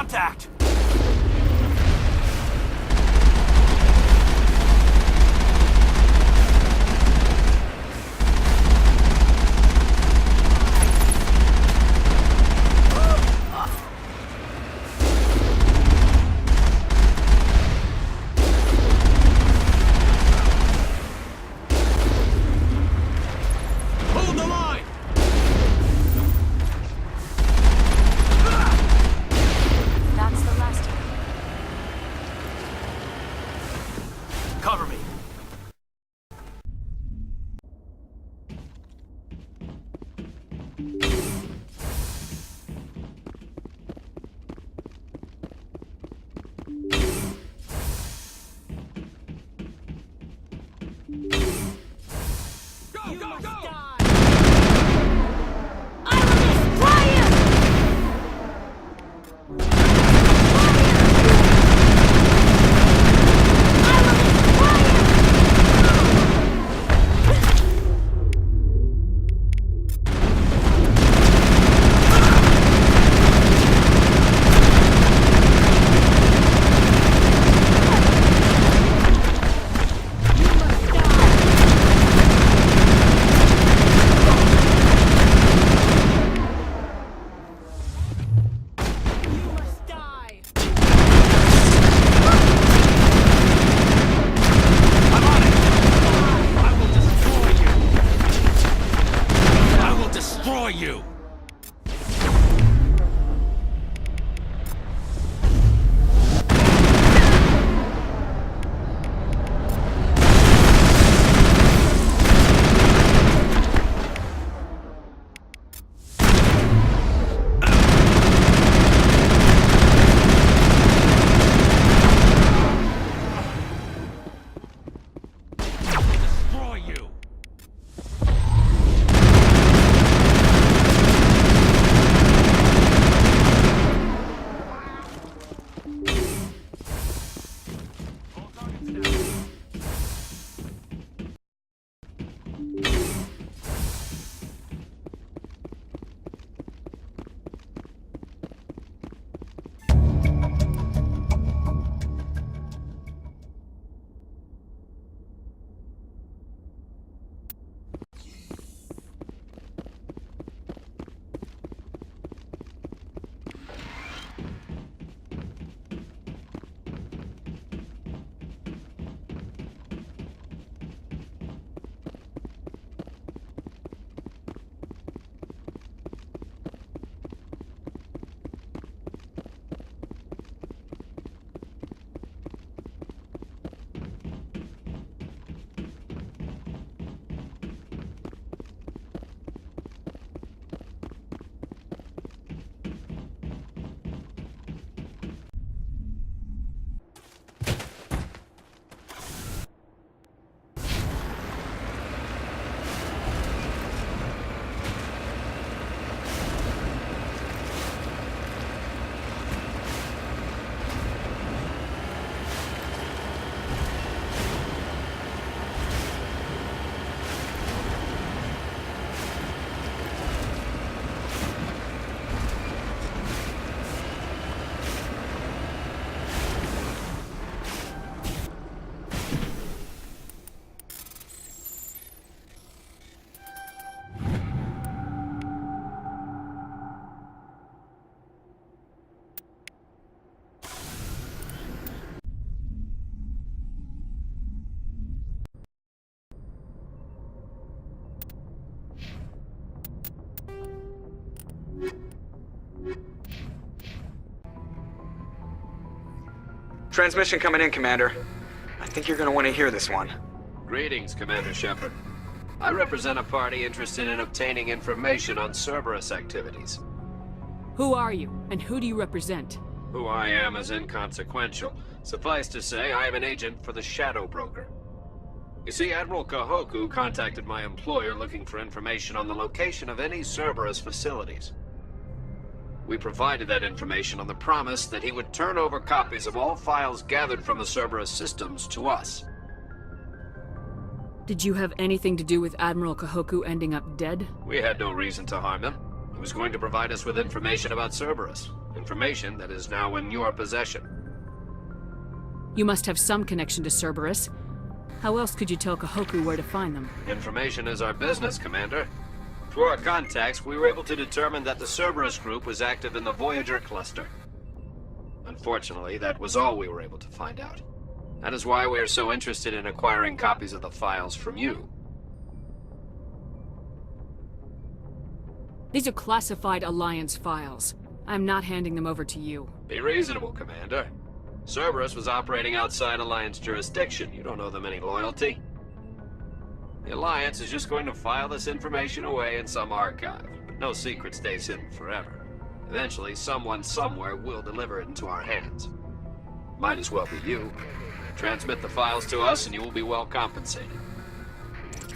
contact! Cover me. Go, go, go! I will destroy you! You! Transmission coming in, Commander. I think you're gonna want to hear this one. Greetings, Commander Shepard. I represent a party interested in obtaining information on Cerberus activities. Who are you, and who do you represent? Who I am is inconsequential. Suffice to say, I am an agent for the Shadow Broker. You see, Admiral Kahoku contacted my employer looking for information on the location of any Cerberus facilities. We provided that information on the promise that he would turn over copies of all files gathered from the Cerberus systems to us. Did you have anything to do with Admiral Kahoku ending up dead? We had no reason to harm him. He was going to provide us with information about Cerberus. Information that is now in your possession. You must have some connection to Cerberus. How else could you tell Kahoku where to find them? Information is our business, Commander. Through our contacts, we were able to determine that the Cerberus group was active in the Voyager cluster. Unfortunately, that was all we were able to find out. That is why we are so interested in acquiring copies of the files from you. These are classified Alliance files. I'm not handing them over to you. Be reasonable, Commander. Cerberus was operating outside Alliance jurisdiction. You don't owe them any loyalty. The Alliance is just going to file this information away in some archive. But no secret stays hidden forever. Eventually, someone somewhere will deliver it into our hands. Might as well be you. Transmit the files to us and you will be well compensated.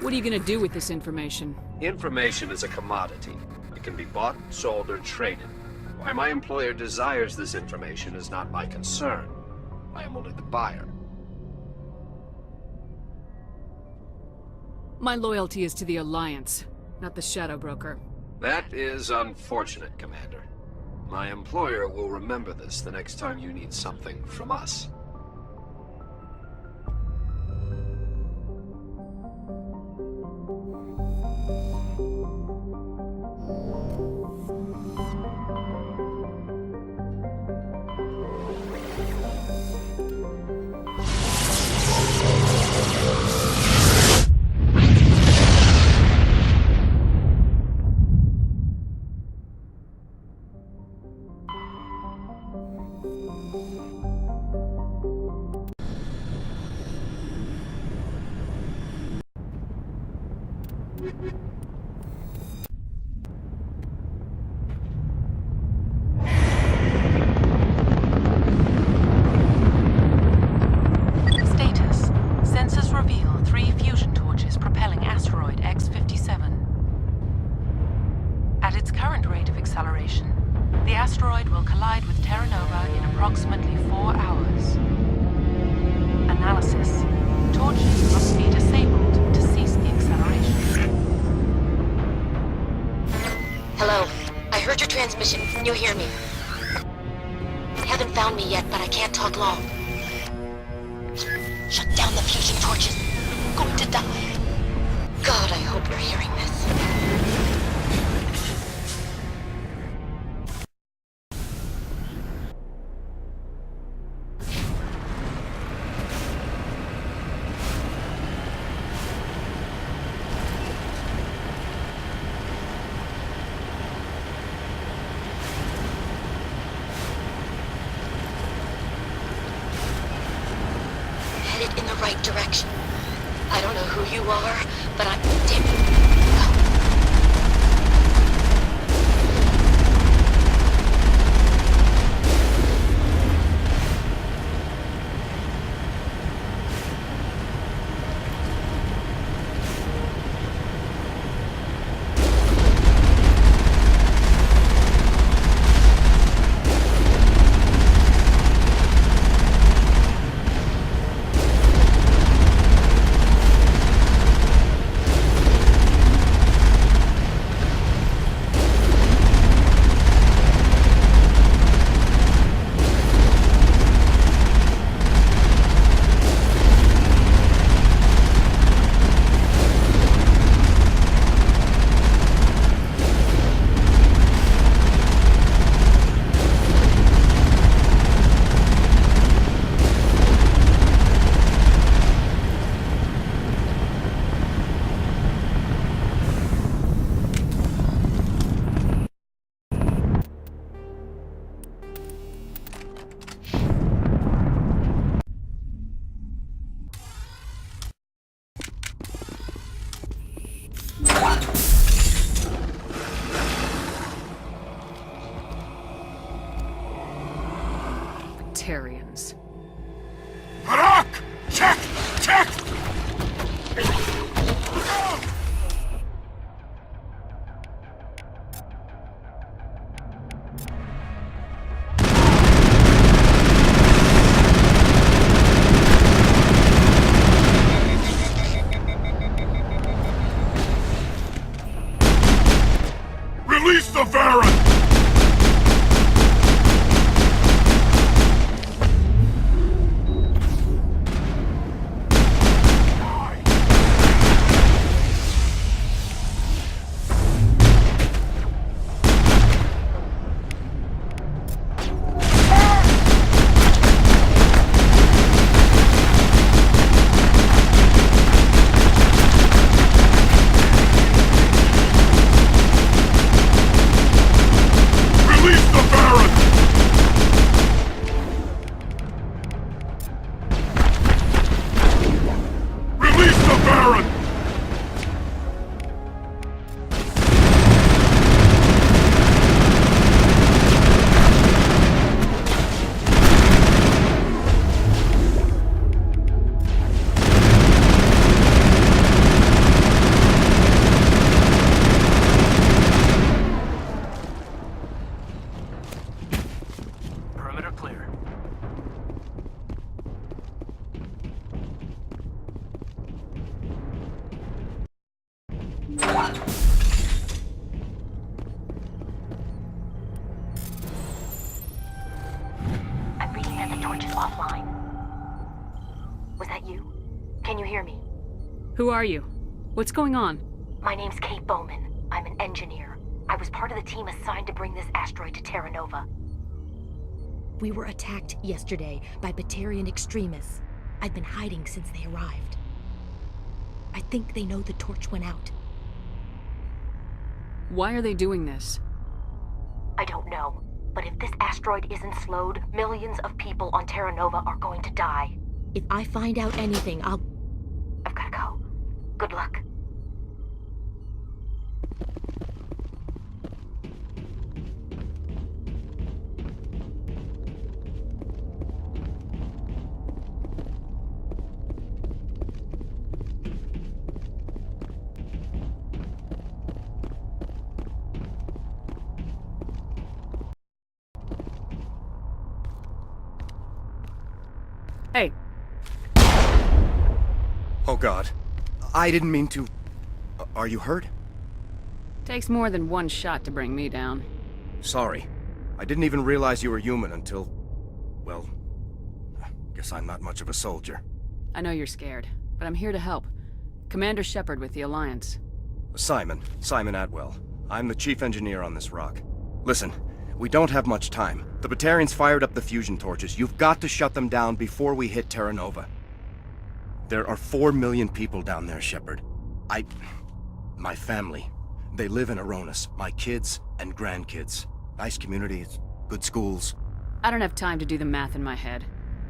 What are you gonna do with this information? Information is a commodity. It can be bought, sold, or traded. Why my employer desires this information is not my concern. I am only the buyer. My loyalty is to the Alliance, not the Shadow Broker. That is unfortunate, Commander. My employer will remember this the next time you need something from us. Status. Sensors reveal 3 fusion torches propelling asteroid X-57. At its current rate of acceleration, the asteroid will collide with Terra Nova in approximately 4 hours. Analysis. Torches must be disabled to cease the acceleration. Hello. I heard your transmission. Can you hear me? Haven't found me yet, but I can't talk long. Shut down the fusion torches. I'm going to die. God, I hope you're hearing this. Headed in the right direction. I don't know who you are, but I'm... Damn it. Tarians. Barak! Check! Check! Release the Baron! Was that you? Can you hear me? Who are you? What's going on? My name's Kate Bowman. I'm an engineer. I was part of the team assigned to bring this asteroid to Terra Nova. We were attacked yesterday by Batarian extremists. I've been hiding since they arrived. I think they know the torch went out. Why are they doing this? I don't know. But if this asteroid isn't slowed, millions of people on Terra Nova are going to die. If I find out anything, I've gotta go. Good luck. Hey, Oh God. I didn't mean to... Are you hurt? takes more than one shot to bring me down. Sorry. I didn't even realize you were human until... Well... Guess I'm not much of a soldier. I know you're scared, but I'm here to help. Commander Shepard with the Alliance. Simon Atwell. I'm the chief engineer on this rock. Listen, we don't have much time. The Batarians fired up the fusion torches. You've got to shut them down before we hit Terra Nova. There are 4 million people down there, Shepard. My family. They live in Aronis. My kids and grandkids. Nice communities, good schools. I don't have time to do the math in my head.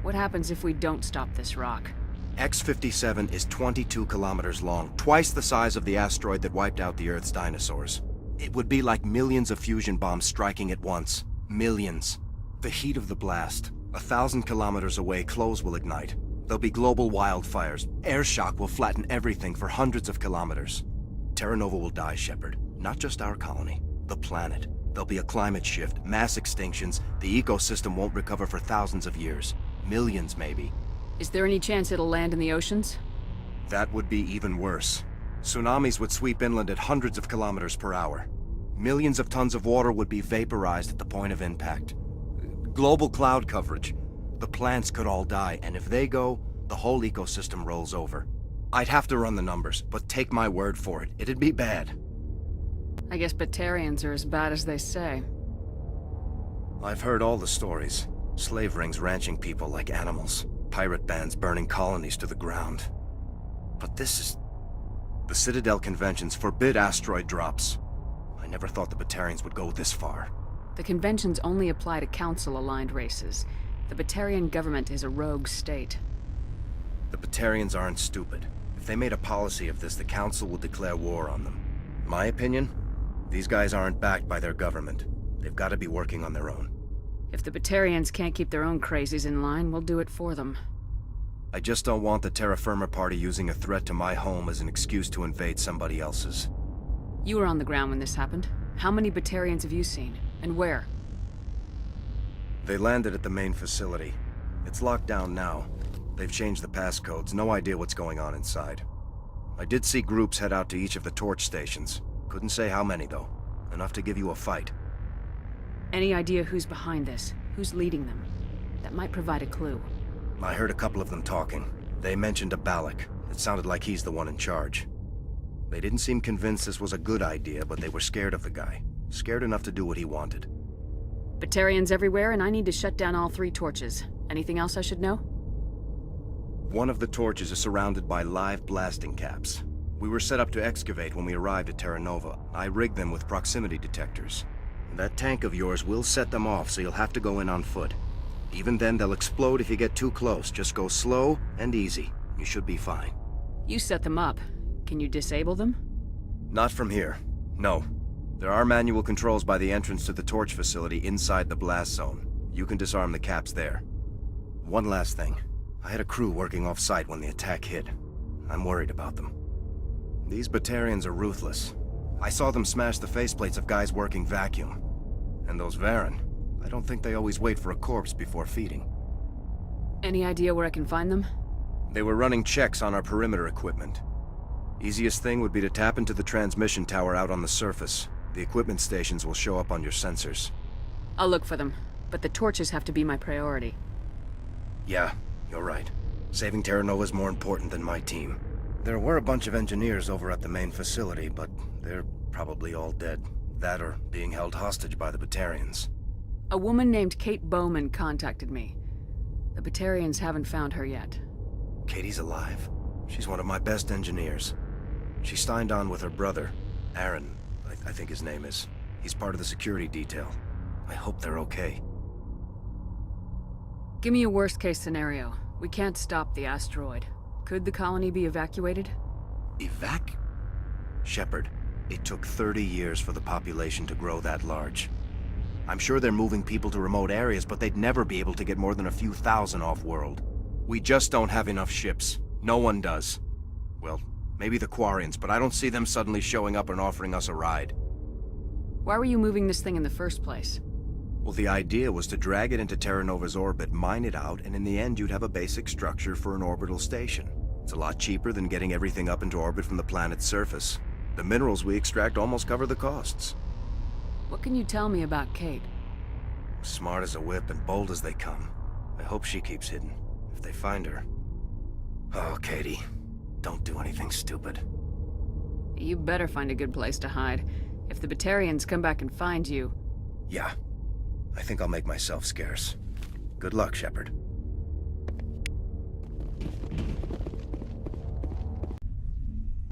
What happens if we don't stop this rock? X-57 is 22 kilometers long, twice the size of the asteroid that wiped out the Earth's dinosaurs. It would be like millions of fusion bombs striking at once. Millions. The heat of the blast. 1,000 kilometers away, clothes will ignite. There'll be global wildfires. Air shock will flatten everything for hundreds of kilometers. Terra Nova will die, Shepard. Not just our colony. The planet. There'll be a climate shift, mass extinctions. The ecosystem won't recover for thousands of years. Millions, maybe. Is there any chance it'll land in the oceans? That would be even worse. Tsunamis would sweep inland at hundreds of kilometers per hour. Millions of tons of water would be vaporized at the point of impact. Global cloud coverage. The plants could all die, and if they go, the whole ecosystem rolls over. I'd have to run the numbers, but take my word for it, it'd be bad. I guess Batarians are as bad as they say. I've heard all the stories. Slave rings ranching people like animals. Pirate bands burning colonies to the ground. But this is... The Citadel conventions forbid asteroid drops. I never thought the Batarians would go this far. The conventions only apply to Council-aligned races. The Batarian government is a rogue state. The Batarians aren't stupid. If they made a policy of this, the Council will declare war on them. My opinion? These guys aren't backed by their government. They've got to be working on their own. If the Batarians can't keep their own crazies in line, we'll do it for them. I just don't want the Terra Firma Party using a threat to my home as an excuse to invade somebody else's. You were on the ground when this happened. How many Batarians have you seen? And where? They landed at the main facility. It's locked down now. They've changed the passcodes. No idea what's going on inside. I did see groups head out to each of the torch stations. Couldn't say how many, though. Enough to give you a fight. Any idea who's behind this? Who's leading them? That might provide a clue. I heard a couple of them talking. They mentioned a Balak. It sounded like he's the one in charge. They didn't seem convinced this was a good idea, but they were scared of the guy. Scared enough to do what he wanted. Batarians everywhere, and I need to shut down all 3 torches. Anything else I should know? One of the torches is surrounded by live blasting caps. We were set up to excavate when we arrived at Terra Nova. I rigged them with proximity detectors. That tank of yours will set them off, so you'll have to go in on foot. Even then, they'll explode if you get too close. Just go slow and easy. You should be fine. You set them up. Can you disable them? Not from here. No. There are manual controls by the entrance to the torch facility inside the blast zone. You can disarm the caps there. One last thing. I had a crew working off-site when the attack hit. I'm worried about them. These Batarians are ruthless. I saw them smash the faceplates of guys working vacuum. And those Varen, I don't think they always wait for a corpse before feeding. Any idea where I can find them? They were running checks on our perimeter equipment. Easiest thing would be to tap into the transmission tower out on the surface. The equipment stations will show up on your sensors. I'll look for them, but the torches have to be my priority. Yeah, you're right. Saving Terra Nova is more important than my team. There were a bunch of engineers over at the main facility, but they're probably all dead. That or being held hostage by the Batarians. A woman named Kate Bowman contacted me. The Batarians haven't found her yet. Katie's alive. She's one of my best engineers. She signed on with her brother, Aaron, I think his name is. He's part of the security detail. I hope they're okay. Give me a worst-case scenario. We can't stop the asteroid. Could the colony be evacuated? Shepard, it took 30 years for the population to grow that large. I'm sure they're moving people to remote areas, but they'd never be able to get more than a few thousand off-world. We just don't have enough ships. No one does. Well, maybe the Quarians, but I don't see them suddenly showing up and offering us a ride. Why were you moving this thing in the first place? Well, the idea was to drag it into Terra Nova's orbit, mine it out, and in the end you'd have a basic structure for an orbital station. It's a lot cheaper than getting everything up into orbit from the planet's surface. The minerals we extract almost cover the costs. What can you tell me about Kate? Smart as a whip and bold as they come. I hope she keeps hidden, if they find her. Oh, Katie, don't do anything stupid. You better find a good place to hide. If the Batarians come back and find you... Yeah. I think I'll make myself scarce. Good luck, Shepard.